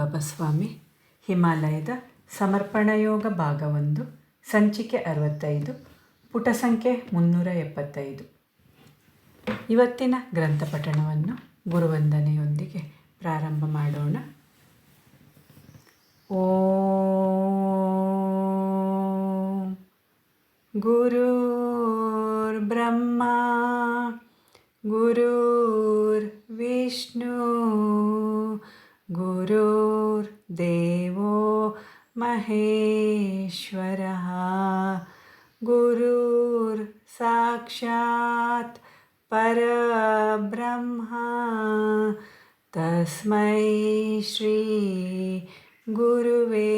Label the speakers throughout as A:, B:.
A: ಬಾಬಾ ಸ್ವಾಮಿ ಹಿಮಾಲಯದ ಸಮರ್ಪಣಯೋಗ ಭಾಗ 1 ಸಂಚಿಕೆ 65 ಪುಟ ಸಂಖ್ಯೆ 375. ಇವತ್ತಿನ ಗ್ರಂಥ ಪಠಣವನ್ನು ಗುರುವಂದನೆಯೊಂದಿಗೆ ಪ್ರಾರಂಭ ಮಾಡೋಣ. ಓಂ ಗುರುರ್ ಬ್ರಹ್ಮ ಗುರುರ್ ವಿಷ್ಣು ಗುರುರ್ ದೇವೋ ಮಹೇಶ್ವರಃ ಗುರುರ್ ಸಾಕ್ಷಾತ್ ಪರಬ್ರಹ್ಮ ತಸ್ಮೈ ಶ್ರೀ ಗುರುವೇ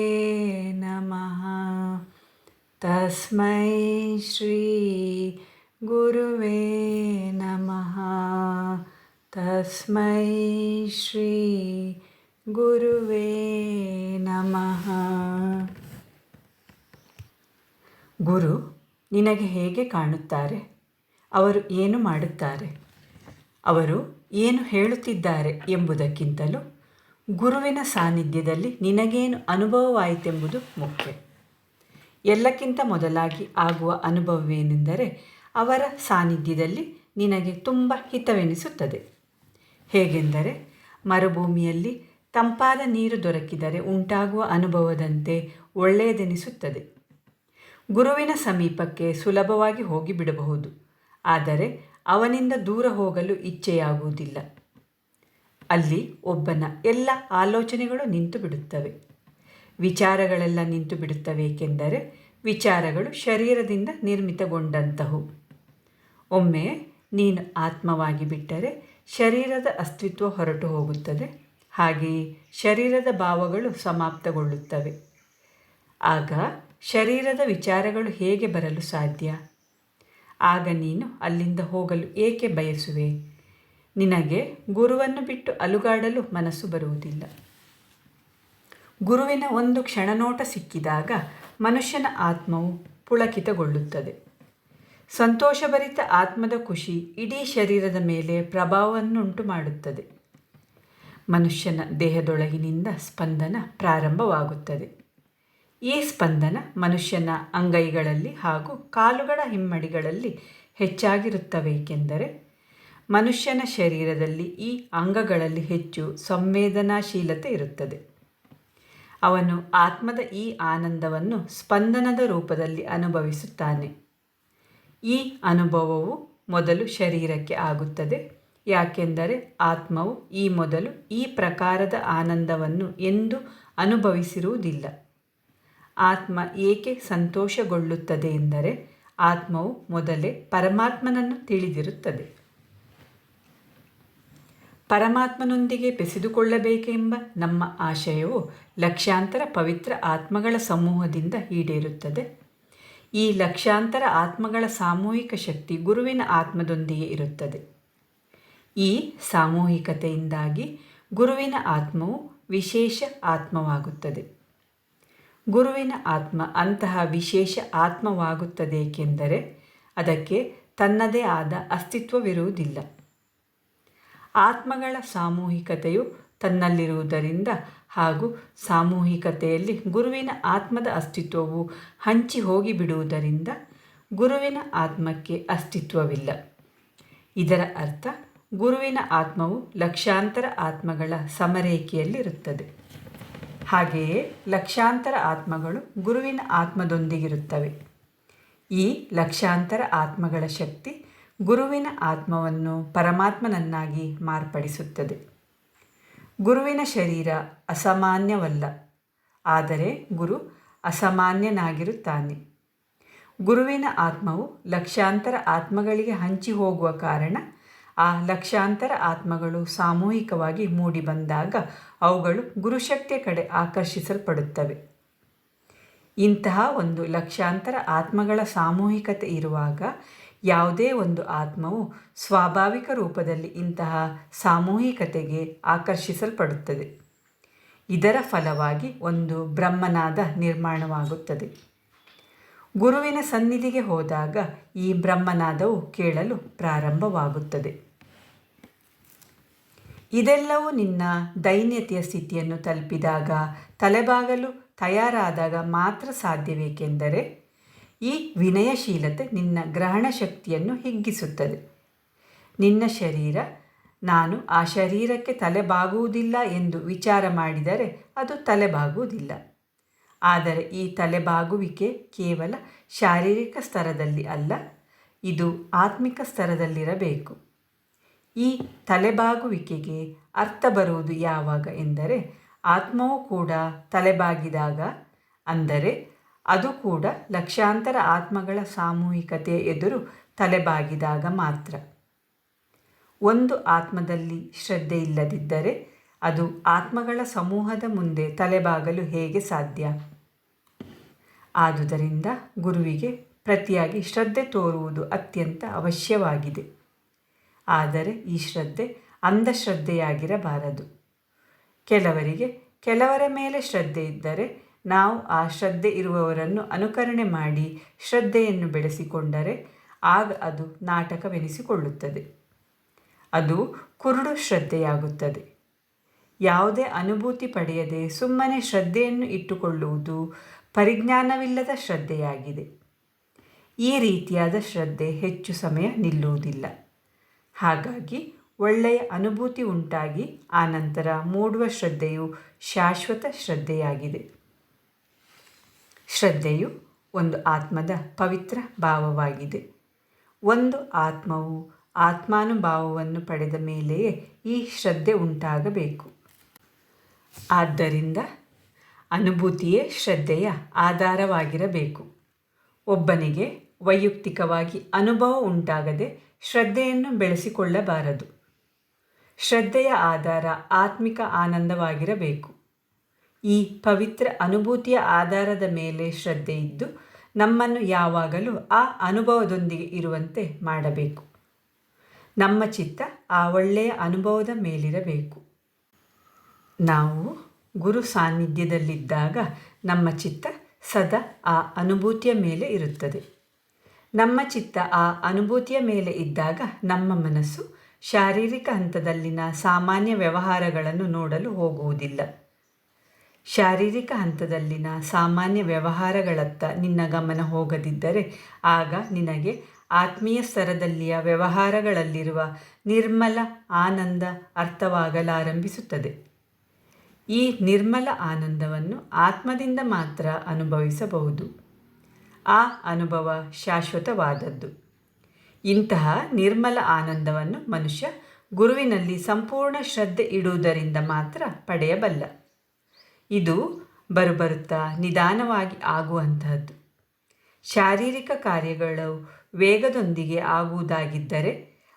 A: ನಮಃ. ತಸ್ಮೈ ಶ್ರೀ ಗುರುವೇ ನಮಃ. ತಸ್ಮೈ ಶ್ರೀ ಗುರುವೇ ನಮಃ. ಗುರು ನಿನಗೆ ಹೇಗೆ ಕಾಣುತ್ತಾರೆ? ಅವರು ಏನು ಮಾಡುತ್ತಾರೆ? ಅವರು ಏನು ಹೇಳುತ್ತಿದ್ದಾರೆ ಎಂಬುದಕ್ಕಿಂತಲೂ ಗುರುವಿನ ಸಾನ್ನಿಧ್ಯದಲ್ಲಿ ನಿನಗೇನು ಅನುಭವವಾಯಿತೆಂಬುದು ಮುಖ್ಯ. ಎಲ್ಲಕ್ಕಿಂತ ಮೊದಲಾಗಿ ಆಗುವ ಅನುಭವವೇನೆಂದರೆ ಅವರ ಸಾನ್ನಿಧ್ಯದಲ್ಲಿ ನಿನಗೆ ತುಂಬ ಹಿತವೆನಿಸುತ್ತದೆ. ಹೇಗೆಂದರೆ ಮರುಭೂಮಿಯಲ್ಲಿ ತಂಪಾದ ನೀರು ದೊರಕಿದರೆ ಉಂಟಾಗುವ ಅನುಭವದಂತೆ ಒಳ್ಳೆಯದೆನಿಸುತ್ತದೆ. ಗುರುವಿನ ಸಮೀಪಕ್ಕೆ ಸುಲಭವಾಗಿ ಹೋಗಿಬಿಡಬಹುದು, ಆದರೆ ಅವನಿಂದ ದೂರ ಹೋಗಲು ಇಚ್ಛೆಯಾಗುವುದಿಲ್ಲ. ಅಲ್ಲಿ ಒಬ್ಬನ ಎಲ್ಲ ಆಲೋಚನೆಗಳು ನಿಂತು ಬಿಡುತ್ತವೆ, ವಿಚಾರಗಳೆಲ್ಲ ನಿಂತು ಬಿಡುತ್ತವೆ. ಏಕೆಂದರೆ ವಿಚಾರಗಳು ಶರೀರದಿಂದ ನಿರ್ಮಿತಗೊಂಡಂತಹವು. ಒಮ್ಮೆ ನೀನು ಆತ್ಮವಾಗಿ ಬಿಟ್ಟರೆ ಶರೀರದ ಅಸ್ತಿತ್ವ ಹೊರಟು ಹೋಗುತ್ತದೆ. ಹಾಗೆಯೇ ಶರೀರದ ಭಾವಗಳು ಸಮಾಪ್ತಗೊಳ್ಳುತ್ತವೆ. ಆಗ ಶರೀರದ ವಿಚಾರಗಳು ಹೇಗೆ ಬರಲು ಸಾಧ್ಯ? ಆಗ ನೀನು ಅಲ್ಲಿಂದ ಹೋಗಲು ಏಕೆ ಬಯಸುವೆ? ನಿನಗೆ ಗುರುವನ್ನು ಬಿಟ್ಟು ಅಲುಗಾಡಲು ಮನಸ್ಸು ಬರುವುದಿಲ್ಲ. ಗುರುವಿನ ಒಂದು ಕ್ಷಣನೋಟ ಸಿಕ್ಕಿದಾಗ ಮನುಷ್ಯನ ಆತ್ಮವು ಪುಳಕಿತಗೊಳ್ಳುತ್ತದೆ. ಸಂತೋಷಭರಿತ ಆತ್ಮದ ಖುಷಿ ಇಡೀ ಶರೀರದ ಮೇಲೆ ಪ್ರಭಾವವನ್ನುಂಟು ಮಾಡುತ್ತದೆ. ಮನುಷ್ಯನ ದೇಹದೊಳಗಿನಿಂದ ಸ್ಪಂದನ ಪ್ರಾರಂಭವಾಗುತ್ತದೆ. ಈ ಸ್ಪಂದನ ಮನುಷ್ಯನ ಅಂಗೈಗಳಲ್ಲಿ ಹಾಗೂ ಕಾಲುಗಳ ಹಿಮ್ಮಡಿಗಳಲ್ಲಿ ಹೆಚ್ಚಾಗಿರುತ್ತವೆ. ಏಕೆಂದರೆ ಮನುಷ್ಯನ ಶರೀರದಲ್ಲಿ ಈ ಅಂಗಗಳಲ್ಲಿ ಹೆಚ್ಚು ಸಂವೇದನಾಶೀಲತೆ ಇರುತ್ತದೆ. ಅವನು ಆತ್ಮದ ಈ ಆನಂದವನ್ನು ಸ್ಪಂದನದ ರೂಪದಲ್ಲಿ ಅನುಭವಿಸುತ್ತಾನೆ. ಈ ಅನುಭವವು ಮೊದಲು ಶರೀರಕ್ಕೆ ಆಗುತ್ತದೆ. ಯಾಕೆಂದರೆ ಆತ್ಮವು ಈ ಮೊದಲು ಈ ಪ್ರಕಾರದ ಆನಂದವನ್ನು ಎಂದೂ ಅನುಭವಿಸಿರುವುದಿಲ್ಲ. ಆತ್ಮ ಏಕೆ ಸಂತೋಷಗೊಳ್ಳುತ್ತದೆ ಎಂದರೆ ಆತ್ಮವು ಮೊದಲೇ ಪರಮಾತ್ಮನನ್ನು ತಿಳಿದಿರುತ್ತದೆ. ಪರಮಾತ್ಮನೊಂದಿಗೆ ಬೆಸೆದುಕೊಳ್ಳಬೇಕೆಂಬ ನಮ್ಮ ಆಶಯವು ಲಕ್ಷಾಂತರ ಪವಿತ್ರ ಆತ್ಮಗಳ ಸಮೂಹದಿಂದ ಈಡೇರುತ್ತದೆ. ಈ ಲಕ್ಷಾಂತರ ಆತ್ಮಗಳ ಸಾಮೂಹಿಕ ಶಕ್ತಿ ಗುರುವಿನ ಆತ್ಮದೊಂದಿಗೆ ಇರುತ್ತದೆ. ಈ ಸಾಮೂಹಿಕತೆಯಿಂದಾಗಿ ಗುರುವಿನ ಆತ್ಮವು ವಿಶೇಷ ಆತ್ಮವಾಗುತ್ತದೆ. ಗುರುವಿನ ಆತ್ಮ ಅಂತಹ ವಿಶೇಷ ಆತ್ಮವಾಗುತ್ತದೆ ಏಕೆಂದರೆ ಅದಕ್ಕೆ ತನ್ನದೇ ಆದ ಅಸ್ತಿತ್ವವಿರುವುದಿಲ್ಲ. ಆತ್ಮಗಳ ಸಾಮೂಹಿಕತೆಯು ತನ್ನಲ್ಲಿರುವುದರಿಂದ ಹಾಗೂ ಸಾಮೂಹಿಕತೆಯಲ್ಲಿ ಗುರುವಿನ ಆತ್ಮದ ಅಸ್ತಿತ್ವವು ಹಂಚಿ ಹೋಗಿಬಿಡುವುದರಿಂದ ಗುರುವಿನ ಆತ್ಮಕ್ಕೆ ಅಸ್ತಿತ್ವವಿಲ್ಲ. ಇದರ ಅರ್ಥ ಗುರುವಿನ ಆತ್ಮವು ಲಕ್ಷಾಂತರ ಆತ್ಮಗಳ ಸಮರೇಖೆಯಲ್ಲಿರುತ್ತದೆ. ಹಾಗೆಯೇ ಲಕ್ಷಾಂತರ ಆತ್ಮಗಳು ಗುರುವಿನ ಆತ್ಮದೊಂದಿಗಿರುತ್ತವೆ. ಈ ಲಕ್ಷಾಂತರ ಆತ್ಮಗಳ ಶಕ್ತಿ ಗುರುವಿನ ಆತ್ಮವನ್ನು ಪರಮಾತ್ಮನನ್ನಾಗಿ ಮಾರ್ಪಡಿಸುತ್ತದೆ. ಗುರುವಿನ ಶರೀರ ಅಸಾಮಾನ್ಯವಲ್ಲ, ಆದರೆ ಗುರು ಅಸಾಮಾನ್ಯನಾಗಿರುತ್ತಾನೆ. ಗುರುವಿನ ಆತ್ಮವು ಲಕ್ಷಾಂತರ ಆತ್ಮಗಳಿಗೆ ಹಂಚಿ ಹೋಗುವ ಕಾರಣ ಆ ಲಕ್ಷಾಂತರ ಆತ್ಮಗಳು ಸಾಮೂಹಿಕವಾಗಿ ಮೂಡಿಬಂದಾಗ ಅವುಗಳು ಗುರುಶಕ್ತಿಯ ಕಡೆ ಆಕರ್ಷಿಸಲ್ಪಡುತ್ತವೆ. ಇಂತಹ ಒಂದು ಲಕ್ಷಾಂತರ ಆತ್ಮಗಳ ಸಾಮೂಹಿಕತೆ ಇರುವಾಗ ಯಾವುದೇ ಒಂದು ಆತ್ಮವು ಸ್ವಾಭಾವಿಕ ರೂಪದಲ್ಲಿ ಇಂತಹ ಸಾಮೂಹಿಕತೆಗೆ ಆಕರ್ಷಿಸಲ್ಪಡುತ್ತದೆ. ಇದರ ಫಲವಾಗಿ ಒಂದು ಬ್ರಹ್ಮನಾದ ನಿರ್ಮಾಣವಾಗುತ್ತದೆ. ಗುರುವಿನ ಸನ್ನಿಧಿಗೆ ಹೋದಾಗ ಈ ಬ್ರಹ್ಮನಾದವು ಕೇಳಲು ಪ್ರಾರಂಭವಾಗುತ್ತದೆ. ಇದೆಲ್ಲವೂ ನಿನ್ನ ದೈನ್ಯತೆಯ ಸ್ಥಿತಿಯನ್ನು ತಲುಪಿದಾಗ, ತಲೆಬಾಗಲು ತಯಾರಾದಾಗ ಮಾತ್ರ ಸಾಧ್ಯವೇಕೆಂದರೆ ಈ ವಿನಯಶೀಲತೆ ನಿನ್ನ ಗ್ರಹಣ ಶಕ್ತಿಯನ್ನು ಹಿಗ್ಗಿಸುತ್ತದೆ. ನಿನ್ನ ಶರೀರ ನಾನು ಆ ಶರೀರಕ್ಕೆ ತಲೆಬಾಗುವುದಿಲ್ಲ ಎಂದು ವಿಚಾರ ಮಾಡಿದರೆ ಅದು ತಲೆಬಾಗುವುದಿಲ್ಲ. ಆದರೆ ಈ ತಲೆಬಾಗುವಿಕೆ ಕೇವಲ ಶಾರೀರಿಕ ಸ್ತರದಲ್ಲಿ ಅಲ್ಲ, ಇದು ಆತ್ಮಿಕ ಸ್ತರದಲ್ಲಿರಬೇಕು. ಈ ತಲೆಬಾಗುವಿಕೆಗೆ ಅರ್ಥ ಬರುವುದು ಯಾವಾಗ ಎಂದರೆ ಆತ್ಮವು ಕೂಡ ತಲೆಬಾಗಿದಾಗ, ಅಂದರೆ ಅದು ಕೂಡ ಲಕ್ಷಾಂತರ ಆತ್ಮಗಳ ಸಾಮೂಹಿಕತೆಯ ಎದುರು ತಲೆಬಾಗಿದಾಗ ಮಾತ್ರ. ಒಂದು ಆತ್ಮದಲ್ಲಿ ಶ್ರದ್ಧೆ ಇಲ್ಲದಿದ್ದರೆ ಅದು ಆತ್ಮಗಳ ಸಮೂಹದ ಮುಂದೆ ತಲೆಬಾಗಲು ಹೇಗೆ ಸಾಧ್ಯ? ಆದುದರಿಂದ ಗುರುವಿಗೆ ಪ್ರತಿಯಾಗಿ ಶ್ರದ್ಧೆ ತೋರುವುದು ಅತ್ಯಂತ ಅವಶ್ಯವಾಗಿದೆ. ಆದರೆ ಈ ಶ್ರದ್ಧೆ ಅಂಧಶ್ರದ್ಧೆಯಾಗಿರಬಾರದು. ಕೆಲವರ ಮೇಲೆ ಶ್ರದ್ಧೆ ಇದ್ದರೆ ನಾವು ಆ ಶ್ರದ್ಧೆ ಇರುವವರನ್ನು ಅನುಕರಣೆ ಮಾಡಿ ಶ್ರದ್ಧೆಯನ್ನು ಬೆಳೆಸಿಕೊಂಡರೆ ಆಗ ಅದು ನಾಟಕವೆನಿಸಿಕೊಳ್ಳುತ್ತದೆ. ಅದು ಕುರುಡು ಶ್ರದ್ಧೆಯಾಗುತ್ತದೆ. ಯಾವುದೇ ಅನುಭೂತಿ ಪಡೆಯದೆ ಸುಮ್ಮನೆ ಶ್ರದ್ಧೆಯನ್ನು ಇಟ್ಟುಕೊಳ್ಳುವುದು ಪರಿಜ್ಞಾನವಿಲ್ಲದ ಶ್ರದ್ಧೆಯಾಗಿದೆ. ಈ ರೀತಿಯಾದ ಶ್ರದ್ಧೆ ಹೆಚ್ಚು ಸಮಯ ನಿಲ್ಲುವುದಿಲ್ಲ. ಹಾಗಾಗಿ ಒಳ್ಳೆಯ ಅನುಭೂತಿ ಉಂಟಾಗಿ ಆನಂತರ ಮೂಡುವ ಶ್ರದ್ಧೆಯು ಶಾಶ್ವತ ಶ್ರದ್ಧೆಯಾಗಿದೆ. ಶ್ರದ್ಧೆಯು ಒಂದು ಆತ್ಮದ ಪವಿತ್ರ ಭಾವವಾಗಿದೆ. ಒಂದು ಆತ್ಮವು ಆತ್ಮಾನುಭಾವವನ್ನು ಪಡೆದ ಮೇಲೆಯೇ ಈ ಶ್ರದ್ಧೆ ಉಂಟಾಗಬೇಕು. ಆದ್ದರಿಂದ ಅನುಭೂತಿಯೇ ಶ್ರದ್ಧೆಯ ಆಧಾರವಾಗಿರಬೇಕು. ಒಬ್ಬನಿಗೆ ವೈಯಕ್ತಿಕವಾಗಿ ಅನುಭವ ಉಂಟಾಗದೆ ಶ್ರದ್ಧೆಯನ್ನು ಬೆಳೆಸಿಕೊಳ್ಳಬಾರದು. ಶ್ರದ್ಧೆಯ ಆಧಾರ ಆತ್ಮಿಕ ಆನಂದವಾಗಿರಬೇಕು. ಈ ಪವಿತ್ರ ಅನುಭೂತಿಯ ಆಧಾರದ ಮೇಲೆ ಶ್ರದ್ಧೆ ಇದ್ದು ನಮ್ಮನ್ನು ಯಾವಾಗಲೂ ಆ ಅನುಭವದೊಂದಿಗೆ ಇರುವಂತೆ ಮಾಡಬೇಕು. ನಮ್ಮ ಚಿತ್ತ ಆ ಒಳ್ಳೆಯ ಅನುಭವದ ಮೇಲಿರಬೇಕು. ನಾವು ಗುರು ಸಾನ್ನಿಧ್ಯದಲ್ಲಿದ್ದಾಗ ನಮ್ಮ ಚಿತ್ತ ಸದಾ ಆ ಅನುಭೂತಿಯ ಮೇಲೆ ಇರುತ್ತದೆ. ನಮ್ಮ ಚಿತ್ತ ಆ ಅನುಭೂತಿಯ ಮೇಲೆ ಇದ್ದಾಗ ನಮ್ಮ ಮನಸ್ಸು ಶಾರೀರಿಕ ಹಂತದಲ್ಲಿನ ಸಾಮಾನ್ಯ ವ್ಯವಹಾರಗಳನ್ನು ನೋಡಲು ಹೋಗುವುದಿಲ್ಲ. ಶಾರೀರಿಕ ಹಂತದಲ್ಲಿನ ಸಾಮಾನ್ಯ ವ್ಯವಹಾರಗಳತ್ತ ನಿನ್ನ ಗಮನ ಹೋಗದಿದ್ದರೆ ಆಗ ನಿನಗೆ ಆತ್ಮೀಯ ಸ್ತರದಲ್ಲಿಯ ವ್ಯವಹಾರಗಳಲ್ಲಿರುವ ನಿರ್ಮಲ ಆನಂದ ಅರ್ಥವಾಗಲಾರಂಭಿಸುತ್ತದೆ. ಈ ನಿರ್ಮಲ ಆನಂದವನ್ನು ಆತ್ಮದಿಂದ ಮಾತ್ರ ಅನುಭವಿಸಬಹುದು. ಆ ಅನುಭವ ಶಾಶ್ವತವಾದದ್ದು. ಇಂತಹ ನಿರ್ಮಲ ಆನಂದವನ್ನು ಮನುಷ್ಯ ಗುರುವಿನಲ್ಲಿ ಸಂಪೂರ್ಣ ಶ್ರದ್ಧೆ ಇಡುವುದರಿಂದ ಮಾತ್ರ ಪಡೆಯಬಲ್ಲ. ಇದು ಬರುತ್ತಾ ನಿಧಾನವಾಗಿ ಆಗುವಂತಹದ್ದು. ಶಾರೀರಿಕ ಕಾರ್ಯಗಳು ವೇಗದೊಂದಿಗೆ ಆಗುವುದಾಗಿದ್ದರೆ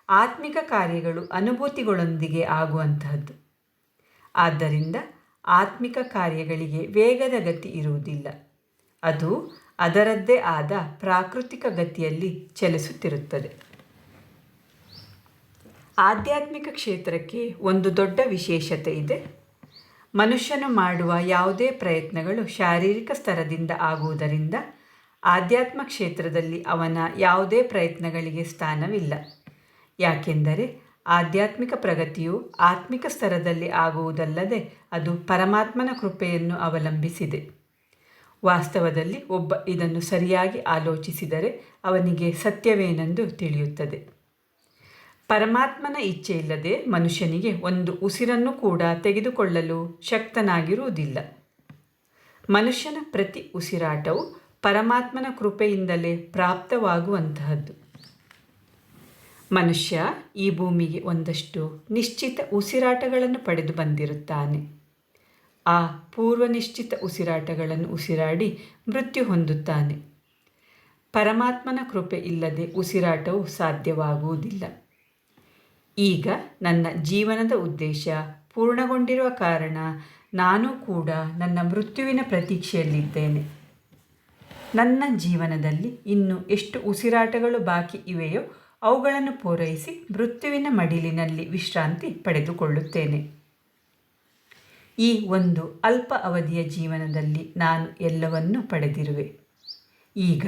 A: ಆತ್ಮಿಕ ಕಾರ್ಯಗಳು ಅನುಭೂತಿಗಳೊಂದಿಗೆ ಆಗುವಂತಹದ್ದು. ಆದ್ದರಿಂದ ಆತ್ಮಿಕ ಕಾರ್ಯಗಳಿಗೆ ವೇಗದ ಗತಿ ಇರುವುದಿಲ್ಲ. ಅದು ಅದರದ್ದೇ ಆದ ಪ್ರಾಕೃತಿಕ ಗತಿಯಲ್ಲಿ ಚಲಿಸುತ್ತಿರುತ್ತದೆ. ಆಧ್ಯಾತ್ಮಿಕ ಕ್ಷೇತ್ರಕ್ಕೆ ಒಂದು ದೊಡ್ಡ ವಿಶೇಷತೆ ಇದೆ. ಮನುಷ್ಯನು ಮಾಡುವ ಯಾವುದೇ ಪ್ರಯತ್ನಗಳು ಶಾರೀರಿಕ ಸ್ತರದಿಂದ ಆಗುವುದರಿಂದ ಆಧ್ಯಾತ್ಮ ಕ್ಷೇತ್ರದಲ್ಲಿ ಅವನ ಯಾವುದೇ ಪ್ರಯತ್ನಗಳಿಗೆ ಸ್ಥಾನವಿಲ್ಲ. ಯಾಕೆಂದರೆ ಆಧ್ಯಾತ್ಮಿಕ ಪ್ರಗತಿಯು ಆತ್ಮಿಕ ಸ್ತರದಲ್ಲಿ ಆಗುವುದಲ್ಲದೆ ಅದು ಪರಮಾತ್ಮನ ಕೃಪೆಯನ್ನು ಅವಲಂಬಿಸಿದೆ. ವಾಸ್ತವದಲ್ಲಿ ಒಬ್ಬ ಇದನ್ನು ಸರಿಯಾಗಿ ಆಲೋಚಿಸಿದರೆ ಅವನಿಗೆ ಸತ್ಯವೇನೆಂದು ತಿಳಿಯುತ್ತದೆ. ಪರಮಾತ್ಮನ ಇಚ್ಛೆಯಿಲ್ಲದೆ ಮನುಷ್ಯನಿಗೆ ಒಂದು ಉಸಿರನ್ನು ಕೂಡ ತೆಗೆದುಕೊಳ್ಳಲು ಶಕ್ತನಾಗಿರುವುದಿಲ್ಲ. ಮನುಷ್ಯನ ಪ್ರತಿ ಉಸಿರಾಟವು ಪರಮಾತ್ಮನ ಕೃಪೆಯಿಂದಲೇ ಪ್ರಾಪ್ತವಾಗುವಂತಹದ್ದು. ಮನುಷ್ಯ ಈ ಭೂಮಿಗೆ ಒಂದಷ್ಟು ನಿಶ್ಚಿತ ಉಸಿರಾಟಗಳನ್ನು ಪಡೆದು ಬಂದಿರುತ್ತಾನೆ. ಆ ಪೂರ್ವ ನಿಶ್ಚಿತ ಉಸಿರಾಟಗಳನ್ನು ಉಸಿರಾಡಿ ಮೃತ್ಯು ಹೊಂದುತ್ತಾನೆ. ಪರಮಾತ್ಮನ ಕೃಪೆ ಇಲ್ಲದೆ ಉಸಿರಾಟವು ಸಾಧ್ಯವಾಗುವುದಿಲ್ಲ. ಈಗ ನನ್ನ ಜೀವನದ ಉದ್ದೇಶ ಪೂರ್ಣಗೊಂಡಿರುವ ಕಾರಣ ನಾನು ಕೂಡ ನನ್ನ ಮೃತ್ಯುವಿನ ಪ್ರತೀಕ್ಷೆಯಲ್ಲಿದ್ದೇನೆ. ನನ್ನ ಜೀವನದಲ್ಲಿ ಇನ್ನು ಎಷ್ಟು ಉಸಿರಾಟಗಳು ಬಾಕಿ ಇವೆಯೋ ಅವುಗಳನ್ನು ಪೂರೈಸಿ ಮೃತ್ಯುವಿನ ಮಡಿಲಿನಲ್ಲಿ ವಿಶ್ರಾಂತಿ ಪಡೆದುಕೊಳ್ಳುತ್ತೇನೆ. ಈ ಒಂದು ಅಲ್ಪ ಅವಧಿಯ ಜೀವನದಲ್ಲಿ ನಾನು ಎಲ್ಲವನ್ನೂ ಪಡೆದಿರುವೆ. ಈಗ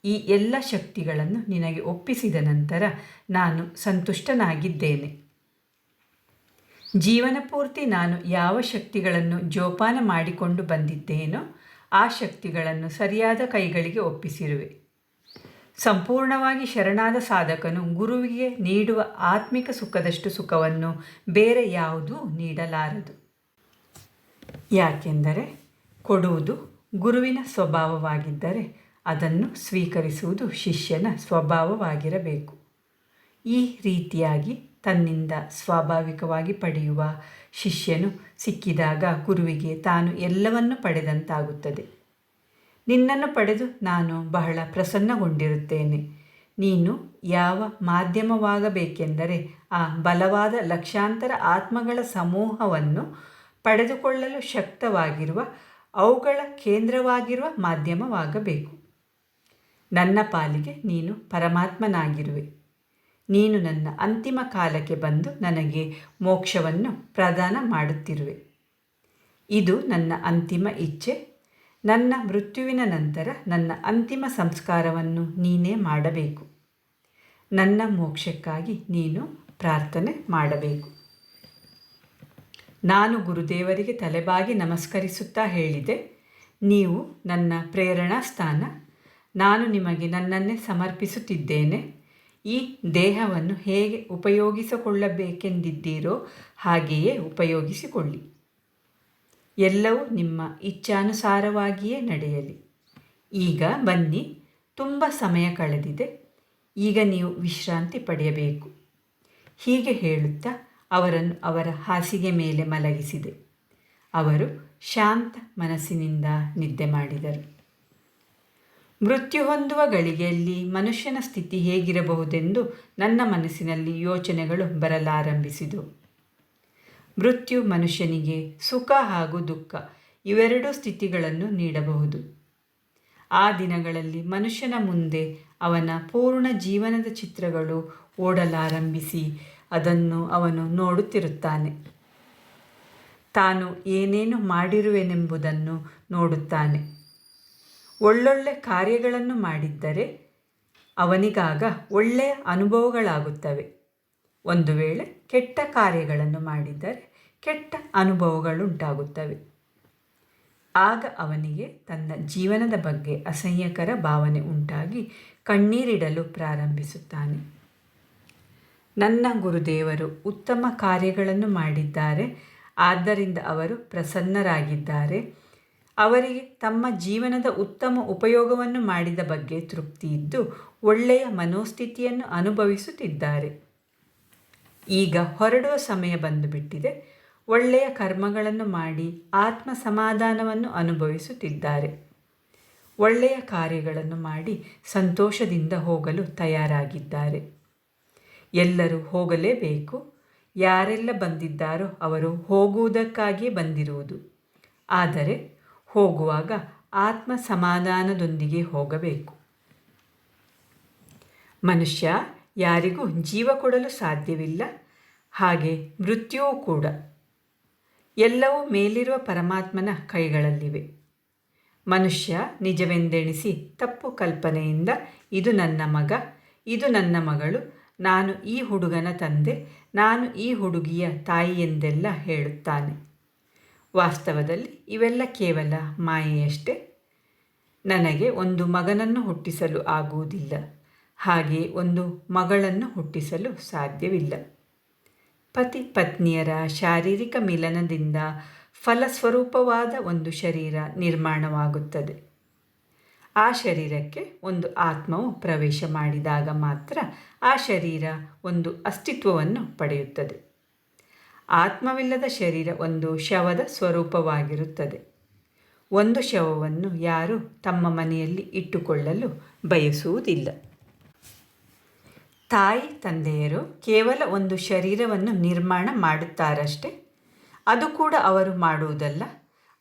A: ಈ ಎಲ್ಲ ಶಕ್ತಿಗಳನ್ನು ನಿನಗೆ ಒಪ್ಪಿಸಿದ ನಂತರ ನಾನು ಸಂತುಷ್ಟನಾಗಿದ್ದೇನೆ. ಜೀವನ ಪೂರ್ತಿ ನಾನು ಯಾವ ಶಕ್ತಿಗಳನ್ನು ಜೋಪಾನ ಮಾಡಿಕೊಂಡು ಬಂದಿದ್ದೇನೋ ಆ ಶಕ್ತಿಗಳನ್ನು ಸರಿಯಾದ ಕೈಗಳಿಗೆ ಒಪ್ಪಿಸಿರುವೆ. ಸಂಪೂರ್ಣವಾಗಿ ಶರಣಾದ ಸಾಧಕನು ಗುರುವಿಗೆ ನೀಡುವ ಆತ್ಮಿಕ ಸುಖದಷ್ಟು ಸುಖವನ್ನು ಬೇರೆ ಯಾವುದೂ ನೀಡಲಾರದು. ಯಾಕೆಂದರೆ ಕೊಡುವುದು ಗುರುವಿನ ಸ್ವಭಾವವಾಗಿದ್ದರೆ ಅದನ್ನು ಸ್ವೀಕರಿಸುವುದು ಶಿಷ್ಯನ ಸ್ವಭಾವವಾಗಿರಬೇಕು. ಈ ರೀತಿಯಾಗಿ ತನ್ನಿಂದ ಸ್ವಾಭಾವಿಕವಾಗಿ ಪಡೆಯುವ ಶಿಷ್ಯನು ಸಿಕ್ಕಿದಾಗ ಗುರುವಿಗೆ ತಾನು ಎಲ್ಲವನ್ನೂ ಪಡೆದಂತಾಗುತ್ತದೆ. ನಿನ್ನನ್ನು ಪಡೆದು ನಾನು ಬಹಳ ಪ್ರಸನ್ನಗೊಂಡಿರುತ್ತೇನೆ. ನೀನು ಯಾವ ಮಾಧ್ಯಮವಾಗಬೇಕೆಂದರೆ ಆ ಬಲವಾದ ಲಕ್ಷಾಂತರ ಆತ್ಮಗಳ ಸಮೂಹವನ್ನು ಪಡೆದುಕೊಳ್ಳಲು ಶಕ್ತವಾಗಿರುವ ಅವುಗಳ ಕೇಂದ್ರವಾಗಿರುವ ಮಾಧ್ಯಮವಾಗಬೇಕು. ನನ್ನ ಪಾಲಿಗೆ ನೀನು ಪರಮಾತ್ಮನಾಗಿರುವೆ. ನೀನು ನನ್ನ ಅಂತಿಮ ಕಾಲಕ್ಕೆ ಬಂದು ನನಗೆ ಮೋಕ್ಷವನ್ನು ಪ್ರದಾನ ಮಾಡುತ್ತಿರುವೆ. ಇದು ನನ್ನ ಅಂತಿಮ ಇಚ್ಛೆ. ನನ್ನ ಮೃತ್ಯುವಿನ ನಂತರ ನನ್ನ ಅಂತಿಮ ಸಂಸ್ಕಾರವನ್ನು ನೀನೇ ಮಾಡಬೇಕು. ನನ್ನ ಮೋಕ್ಷಕ್ಕಾಗಿ ನೀನು ಪ್ರಾರ್ಥನೆ ಮಾಡಬೇಕು. ನಾನು ಗುರುದೇವರಿಗೆ ತಲೆಬಾಗಿ ನಮಸ್ಕರಿಸುತ್ತಾ ಹೇಳಿದೆ, ನೀವು ನನ್ನ ಪ್ರೇರಣಾ ಸ್ಥಾನ. ನಾನು ನಿಮಗೆ ನನ್ನನ್ನೇ ಸಮರ್ಪಿಸುತ್ತಿದ್ದೇನೆ. ಈ ದೇಹವನ್ನು ಹೇಗೆ ಉಪಯೋಗಿಸಿಕೊಳ್ಳಬೇಕೆಂದಿದ್ದೀರೋ ಹಾಗೆಯೇ ಉಪಯೋಗಿಸಿಕೊಳ್ಳಿ. ಎಲ್ಲವೂ ನಿಮ್ಮ ಇಚ್ಛಾನುಸಾರವಾಗಿಯೇ ನಡೆಯಲಿ. ಈಗ ಬನ್ನಿ, ತುಂಬ ಸಮಯ ಕಳೆದಿದೆ. ಈಗ ನೀವು ವಿಶ್ರಾಂತಿ ಪಡೆಯಬೇಕು. ಹೀಗೆ ಹೇಳುತ್ತಾ ಅವರನ್ನು ಅವರ ಹಾಸಿಗೆ ಮೇಲೆ ಮಲಗಿಸಿದೆ. ಅವರು ಶಾಂತ ಮನಸ್ಸಿನಿಂದ ನಿದ್ದೆ ಮಾಡಿದರು. ಮೃತ್ಯು ಹೊಂದುವ ಗಳಿಗೆಯಲ್ಲಿ ಮನುಷ್ಯನ ಸ್ಥಿತಿ ಹೇಗಿರಬಹುದೆಂದು ನನ್ನ ಮನಸ್ಸಿನಲ್ಲಿ ಯೋಚನೆಗಳು ಬರಲಾರಂಭಿಸಿದವು. ಮೃತ್ಯು ಮನುಷ್ಯನಿಗೆ ಸುಖ ಹಾಗೂ ದುಃಖ ಇವೆರಡೂ ಸ್ಥಿತಿಗಳನ್ನು ನೀಡಬಹುದು. ಆ ದಿನಗಳಲ್ಲಿ ಮನುಷ್ಯನ ಮುಂದೆ ಅವನ ಪೂರ್ಣ ಜೀವನದ ಚಿತ್ರಗಳು ಓಡಲಾರಂಭಿಸಿ ಅದನ್ನು ಅವನು ನೋಡುತ್ತಿರುತ್ತಾನೆ. ತಾನು ಏನೇನು ಮಾಡಿರುವೆನೆಂಬುದನ್ನು ನೋಡುತ್ತಾನೆ. ಒಳ್ಳೊಳ್ಳೆ ಕಾರ್ಯಗಳನ್ನು ಮಾಡಿದ್ದರೆ ಅವನಿಗಾಗ ಒಳ್ಳೆಯ ಅನುಭವಗಳಾಗುತ್ತವೆ. ಒಂದು ವೇಳೆ ಕೆಟ್ಟ ಕಾರ್ಯಗಳನ್ನು ಮಾಡಿದ್ದರೆ ಕೆಟ್ಟ ಅನುಭವಗಳುಂಟಾಗುತ್ತವೆ. ಆಗ ಅವನಿಗೆ ತನ್ನ ಜೀವನದ ಬಗ್ಗೆ ಅಸಹ್ಯಕರ ಭಾವನೆ ಉಂಟಾಗಿ ಕಣ್ಣೀರಿಡಲು ಪ್ರಾರಂಭಿಸುತ್ತಾನೆ. ನನ್ನ ಗುರುದೇವರು ಉತ್ತಮ ಕಾರ್ಯಗಳನ್ನು ಮಾಡಿದ್ದಾರೆ, ಆದ್ದರಿಂದ ಅವರು ಪ್ರಸನ್ನರಾಗಿದ್ದಾರೆ. ಅವರಿಗೆ ತಮ್ಮ ಜೀವನದ ಉತ್ತಮ ಉಪಯೋಗವನ್ನು ಮಾಡಿದ ಬಗ್ಗೆ ತೃಪ್ತಿ ಇದ್ದು ಒಳ್ಳೆಯ ಮನೋಸ್ಥಿತಿಯನ್ನು ಅನುಭವಿಸುತ್ತಿದ್ದಾರೆ. ಈಗ ಹೊರಡುವ ಸಮಯ ಬಂದುಬಿಟ್ಟಿದೆ. ಒಳ್ಳೆಯ ಕರ್ಮಗಳನ್ನು ಮಾಡಿ ಆತ್ಮ ಸಮಾಧಾನವನ್ನು ಅನುಭವಿಸುತ್ತಿದ್ದಾರೆ. ಒಳ್ಳೆಯ ಕಾರ್ಯಗಳನ್ನು ಮಾಡಿ ಸಂತೋಷದಿಂದ ಹೋಗಲು ತಯಾರಾಗಿದ್ದಾರೆ. ಎಲ್ಲರೂ ಹೋಗಲೇಬೇಕು. ಯಾರೆಲ್ಲ ಬಂದಿದ್ದಾರೋ ಅವರು ಹೋಗುವುದಕ್ಕಾಗಿಯೇ ಬಂದಿರುವುದು. ಆದರೆ ಹೋಗುವಾಗ ಆತ್ಮ ಸಮಾಧಾನದೊಂದಿಗೆ ಹೋಗಬೇಕು. ಮನುಷ್ಯ ಯಾರಿಗೂ ಜೀವ ಕೊಡಲು ಸಾಧ್ಯವಿಲ್ಲ, ಹಾಗೆ ಮೃತ್ಯುವೂ ಕೂಡ. ಎಲ್ಲವೂ ಮೇಲಿರುವ ಪರಮಾತ್ಮನ ಕೈಗಳಲ್ಲಿವೆ. ಮನುಷ್ಯ ನಿಜವೆಂದೆಣಿಸಿ ತಪ್ಪು ಕಲ್ಪನೆಯಿಂದ ಇದು ನನ್ನ ಮಗ, ಇದು ನನ್ನ ಮಗಳು, ನಾನು ಈ ಹುಡುಗನ ತಂದೆ, ನಾನು ಈ ಹುಡುಗಿಯ ತಾಯಿ ಎಂದೆಲ್ಲ ಹೇಳುತ್ತಾನೆ. ವಾಸ್ತವದಲ್ಲಿ ಇವೆಲ್ಲ ಕೇವಲ ಮಾಯೆಯಷ್ಟೇ. ನನಗೆ ಒಂದು ಮಗನನ್ನು ಹುಟ್ಟಿಸಲು ಆಗುವುದಿಲ್ಲ, ಹಾಗೆ ಒಂದು ಮಗಳನ್ನು ಹುಟ್ಟಿಸಲು ಸಾಧ್ಯವಿಲ್ಲ. ಪತಿ ಪತ್ನಿಯರ ಶಾರೀರಿಕ ಮಿಲನದಿಂದ ಫಲಸ್ವರೂಪವಾದ ಒಂದು ಶರೀರ ನಿರ್ಮಾಣವಾಗುತ್ತದೆ. ಆ ಶರೀರಕ್ಕೆ ಒಂದು ಆತ್ಮವು ಪ್ರವೇಶ ಮಾಡಿದಾಗ ಮಾತ್ರ ಆ ಶರೀರ ಒಂದು ಅಸ್ತಿತ್ವವನ್ನು ಪಡೆಯುತ್ತದೆ. ಆತ್ಮವಿಲ್ಲದ ಶರೀರ ಒಂದು ಶವದ ಸ್ವರೂಪವಾಗಿರುತ್ತದೆ. ಒಂದು ಶವವನ್ನು ಯಾರೂ ತಮ್ಮ ಮನೆಯಲ್ಲಿ ಇಟ್ಟುಕೊಳ್ಳಲು ಬಯಸುವುದಿಲ್ಲ. ತಾಯಿ ತಂದೆಯರು ಕೇವಲ ಒಂದು ಶರೀರವನ್ನು ನಿರ್ಮಾಣ ಮಾಡುತ್ತಾರಷ್ಟೆ. ಅದು ಕೂಡ ಅವರು ಮಾಡುವುದಲ್ಲ,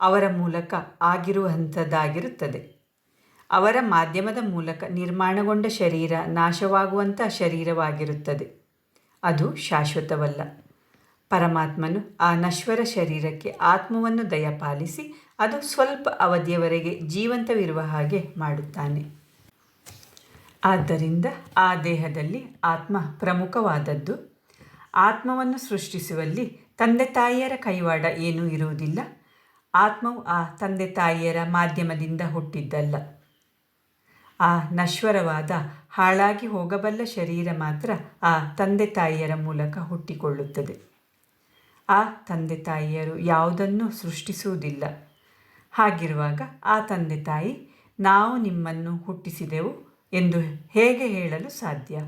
A: ಅವರ ಮೂಲಕ ಆಗಿರುವಂಥದ್ದಾಗಿರುತ್ತದೆ. ಅವರ ಮಾಧ್ಯಮದ ಮೂಲಕ ನಿರ್ಮಾಣಗೊಂಡ ಶರೀರ ನಾಶವಾಗುವಂಥ ಶರೀರವಾಗಿರುತ್ತದೆ. ಅದು ಶಾಶ್ವತವಲ್ಲ. ಪರಮಾತ್ಮನು ಆ ನಶ್ವರ ಶರೀರಕ್ಕೆ ಆತ್ಮವನ್ನು ದಯಪಾಲಿಸಿ ಅದು ಸ್ವಲ್ಪ ಅವಧಿಯವರೆಗೆ ಜೀವಂತವಿರುವ ಹಾಗೆ ಮಾಡುತ್ತಾನೆ. ಆದ್ದರಿಂದ ಆ ದೇಹದಲ್ಲಿ ಆತ್ಮ ಪ್ರಮುಖವಾದದ್ದು. ಆತ್ಮವನ್ನು ಸೃಷ್ಟಿಸುವಲ್ಲಿ ತಂದೆ ತಾಯಿಯರ ಕೈವಾಡ ಏನೂ ಇರುವುದಿಲ್ಲ. ಆತ್ಮವು ಆ ತಂದೆ ತಾಯಿಯರ ಮಾಧ್ಯಮದಿಂದ ಹುಟ್ಟಿದ್ದಲ್ಲ. ಆ ನಶ್ವರವಾದ ಹಾಳಾಗಿ ಹೋಗಬಲ್ಲ ಶರೀರ ಮಾತ್ರ ಆ ತಂದೆ ತಾಯಿಯರ ಮೂಲಕ ಹುಟ್ಟಿಕೊಳ್ಳುತ್ತದೆ. ಆ ತಂದೆ ತಾಯಿಯರು ಯಾವುದನ್ನೂ ಸೃಷ್ಟಿಸುವುದಿಲ್ಲ. ಹಾಗಿರುವಾಗ ಆ ತಂದೆ ತಾಯಿ ನಾವು ನಿಮ್ಮನ್ನು ಹುಟ್ಟಿಸಿದೆವು ಎಂದು ಹೇಗೆ ಹೇಳಲು ಸಾಧ್ಯ?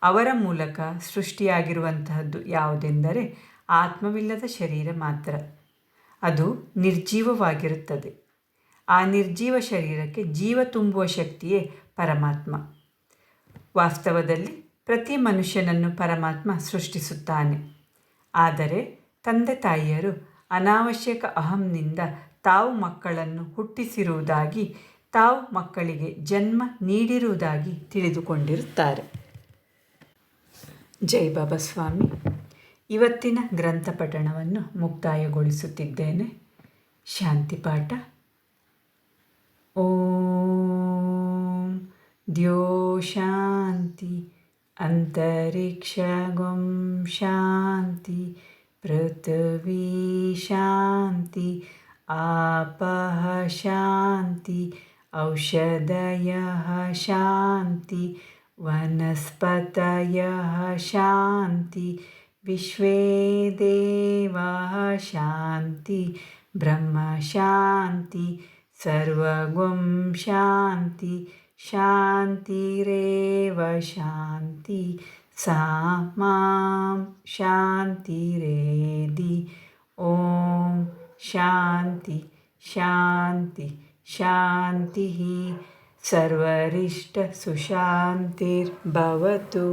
A: ಅವರ ಮೂಲಕ ಸೃಷ್ಟಿಯಾಗಿರುವಂತಹದ್ದು ಯಾವುದೆಂದರೆ ಆತ್ಮವಿಲ್ಲದ ಶರೀರ ಮಾತ್ರ. ಅದು ನಿರ್ಜೀವವಾಗಿರುತ್ತದೆ. ಆ ನಿರ್ಜೀವ ಶರೀರಕ್ಕೆ ಜೀವ ತುಂಬುವ ಶಕ್ತಿಯೇ ಪರಮಾತ್ಮ. ವಾಸ್ತವದಲ್ಲಿ ಪ್ರತಿ ಮನುಷ್ಯನನ್ನು ಪರಮಾತ್ಮ ಸೃಷ್ಟಿಸುತ್ತಾನೆ. ಆದರೆ ತಂದೆ ತಾಯಿಯರು ಅನಾವಶ್ಯಕ ಅಹಂನಿಂದ ತಾವು ಮಕ್ಕಳನ್ನು ಹುಟ್ಟಿಸಿರುವುದಾಗಿ, ತಾವು ಮಕ್ಕಳಿಗೆ ಜನ್ಮ ನೀಡಿರುವುದಾಗಿ ತಿಳಿದುಕೊಂಡಿರುತ್ತಾರೆ. ಜೈ ಬಾಬಾ ಸ್ವಾಮಿ. ಇವತ್ತಿನ ಗ್ರಂಥ ಪಠಣವನ್ನು ಮುಕ್ತಾಯಗೊಳಿಸುತ್ತಿದ್ದೇನೆ. ಶಾಂತಿ ಪಾಠ. ಓಂ ದ್ಯೋ ಶಾಂತಿ ಅಂತರಿಕ್ಷ ಗುಂ ಶಾಂತಿ ಪೃಥ್ವಿ ಶಾಂತಿ ಆಪಃ ಶಾಂತಿ ಔಷಧಯಃ ಶಾಂತಿ ವನಸ್ಪತಯಃ ಶಾಂತಿ ವಿಶ್ವೇ ದೇವಾಃ ಶಾಂತಿ ಬ್ರಹ್ಮ ಶಾಂತಿ ಸರ್ವಗುಂ ಶಾಂತಿ ಶಾಂತಿರೇವ ಶಾಂತಿ ಸಾ ಮಾಂ ಶಾಂತಿರೇಧಿ. ಓಂ ಶಾಂತಿ ಶಾಂತಿ ಶಾಂತಿ. ಸರ್ವರಿಷ್ಟ ಸುಶಾಂತಿರ್ಭವತು.